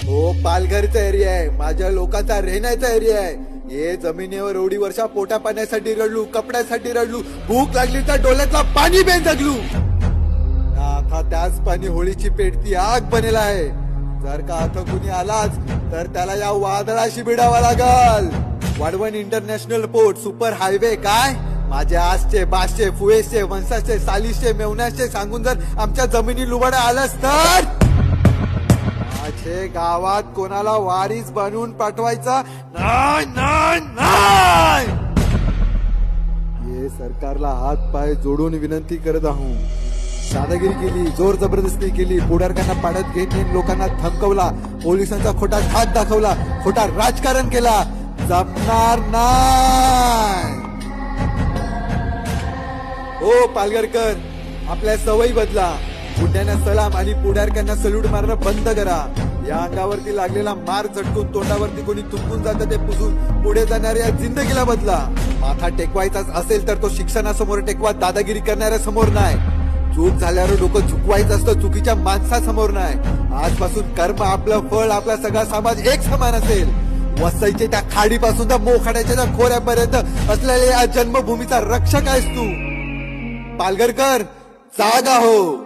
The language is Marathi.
हो, पालघरचा एरिया आहे, माझ्या लोकांचा राहण्याचा एरिया आहे. हे जमिनीवर एवढी वर्षा पोटा पाण्यासाठी रडलू, कपड्यासाठी रडलू, भूक लागली तर डोळ्यातला पाणी बेन जगलू. आता त्याच पाणी होळीची पेटती आग बनेला आहे. जर का आता कुणी आलाच तर त्याला या वादळाशी भिडावा लागल. वाढवण इंटरनॅशनल पोर्ट, सुपर हायवे काय माझे आसचे बासचे फुएसचे वंशाचे सालिशचे मेवण्याचे सांगून जर आमच्या जमिनी लुबाडा आलास तर माझे गावात कोणाला वारीस बनवून पाठवायचा नाही नाही नाही. हे सरकारला हात पाय जोडून विनंती करत आहोत. दादागिरी केली, जोर जबरदस्ती केली, पुढारकांना पाडत घेत लोकांना धमकवला, पोलिसांचा खोटा धाक दाखवला, खोटा राजकारण केला, जपणार नाही. ओ पालघरकर, आपल्या सवयी बदला. गुंड्यांना सलाम आणि पुढारकांना सल्यूट मारणं बंद करा. या अंगावरती लागलेला मार झटकून तोंडावरती कोणी तुंबून जातं ते पुसून पुढे जाणाऱ्या जिंदगीला बदला. माथा टेकवायचाच असेल तर तो शिक्षणासमोर टेकवा, दादागिरी करणाऱ्या समोर नाही. चूक झाल्यावर डोकं झुकवायचं असतं, चुकीच्या माणसासमोर नाही. आजपासून कर्म आपलं फळ, आपला सगळा समाज एक समान असेल. वसईच्या त्या खाडीपासून तर मोखाड्याच्या त्या खोऱ्यापर्यंत असलेल्या या जन्मभूमीचा रक्षक आहेस तू. पालघरकर, जागा हो.